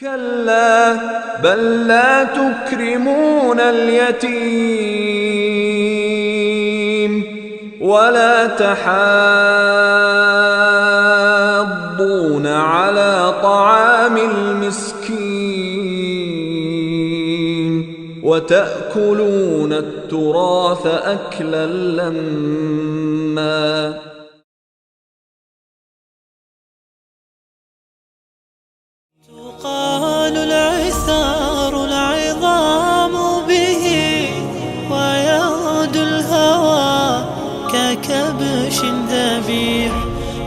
كلا بل لا تكرمون اليتيم ولا تحاضون على طعام المسكين وتأكلون التراث أكلا لما قال العثار العظام به ويغدو الهوى ككبش ذبيح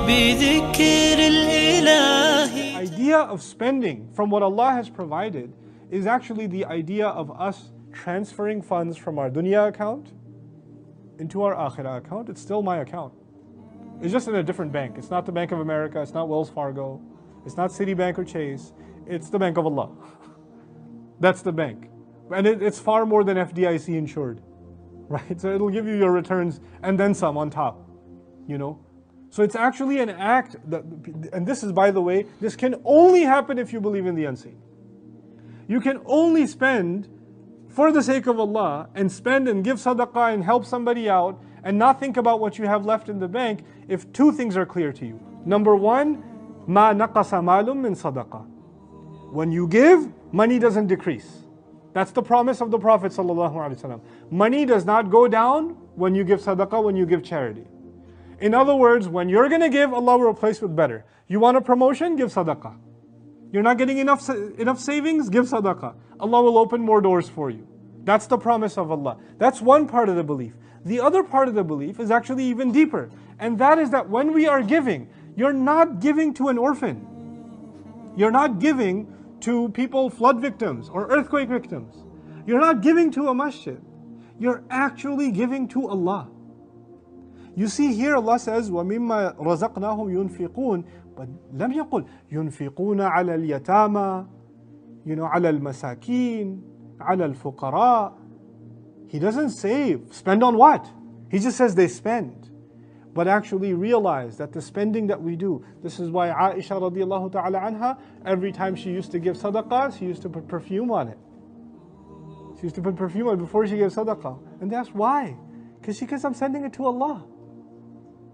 بذكر الإله. Idea of spending from what Allah has provided is actually the idea of us transferring funds from our dunya account into our akhirah account. It's still my account. It's just in a different bank. It's not the Bank of America, it's not Wells Fargo, it's not Citibank or Chase. It's the Bank of Allah. That's the bank. And it's far more than FDIC insured, right? So it'll give you your returns and then some on top, you know? So it's actually an act, that, and this is, by the way, this can only happen if you believe in the unseen. You can only spend for the sake of Allah and spend and give sadaqah and help somebody out and not think about what you have left in the bank if two things are clear to you. Number one, ma naqasa malum min sadaqah. When you give, money doesn't decrease. That's the promise of the Prophet ﷺ. Money does not go down when you give sadaqah, when you give charity. In other words, when you're going to give, Allah will replace with better. You want a promotion? Give sadaqah. You're not getting enough savings? Give sadaqah. Allah will open more doors for you. That's the promise of Allah. That's one part of the belief. The other part of the belief is actually even deeper. And that is that when we are giving, you're not giving to an orphan. You're not giving to people, flood victims or earthquake victims. You're not giving to a masjid. You're actually giving to Allah. You see here Allah says, وَمِمَّا رَزَقْنَاهُمْ يُنْفِقُونَ, but لم يقل يُنْفِقُونَ عَلَى الْيَتَامَى, عَلى الْمَسَاكِينَ, عَلى الْفُقَرَاءِ. He doesn't say spend on what? He just says they spend. But actually realize that the spending that we do, this is why Aisha radiallahu ta'ala anha, every time she used to give sadaqah, she used to put perfume on it. She used to put perfume on it before she gave sadaqah. And that's why. Because I'm sending it to Allah.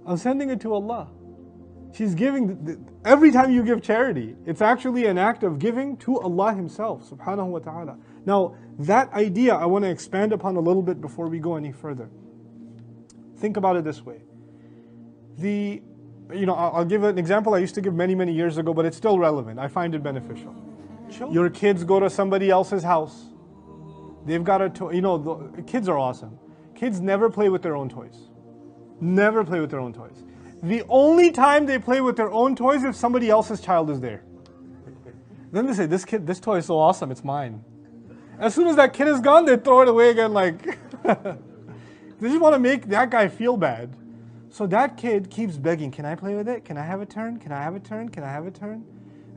I'm sending it to Allah. She's giving, every time you give charity, it's actually an act of giving to Allah Himself, subhanahu wa ta'ala. Now, that idea I want to expand upon a little bit before we go any further. Think about it this way. I'll give an example I used to give many, many years ago, but it's still relevant. I find it beneficial. Your kids go to somebody else's house. They've got a toy. Kids are awesome. Kids never play with their own toys. Never play with their own toys. The only time they play with their own toys is if somebody else's child is there. Then they say, this toy is so awesome, it's mine. As soon as that kid is gone, they throw it away again like... They just want to make that guy feel bad. So that kid keeps begging, can I play with it? Can I have a turn? Can I have a turn? Can I have a turn?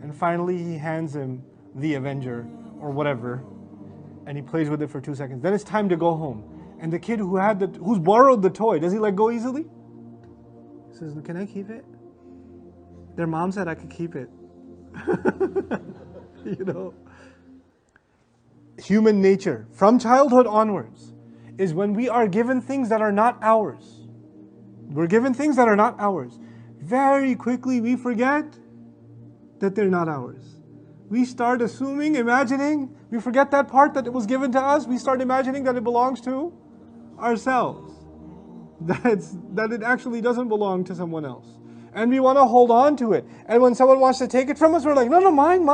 And finally he hands him the Avenger or whatever, and he plays with it for 2 seconds. Then it's time to go home. And the kid who's borrowed the toy, does he let go easily? He says, can I keep it? Their mom said I could keep it. Human nature, from childhood onwards, is when we are given things that are not ours. We're given things that are not ours. Very quickly we forget that they're not ours. We start assuming, imagining, we forget that part that it was given to us, we start imagining that it belongs to ourselves. That it actually doesn't belong to someone else. And we want to hold on to it. And when someone wants to take it from us, we're like, no, mine.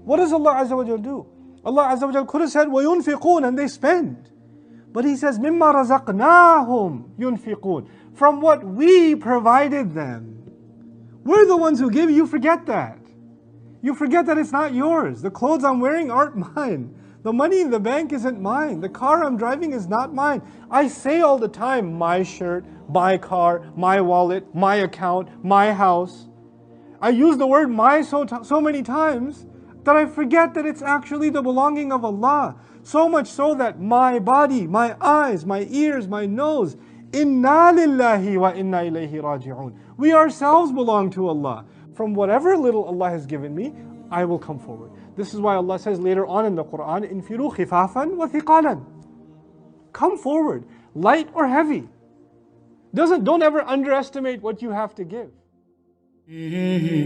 What does Allah Azza wa Jal do? Allah Azza wa Jal could have said, وَيُنْفِقُونَ, and they spend. But He says, مِمَّا رَزَقْنَاهُمْ يُنْفِقُونَ, from what we provided them. We're the ones who give. You forget that. You forget that it's not yours. The clothes I'm wearing aren't mine. The money in the bank isn't mine. The car I'm driving is not mine. I say all the time, my shirt, my car, my wallet, my account, my house. I use the word my so many times that I forget that it's actually the belonging of Allah. So much so that my body, my eyes, my ears, my nose, inna lillahi wa inna ilayhi raji'un. We ourselves belong to Allah. From whatever little Allah has given me, I will come forward. This is why Allah says later on in the Quran, "Infiru khifafan wa thiqalan." Come forward, light or heavy. Don't ever underestimate what you have to give. Mm-hmm.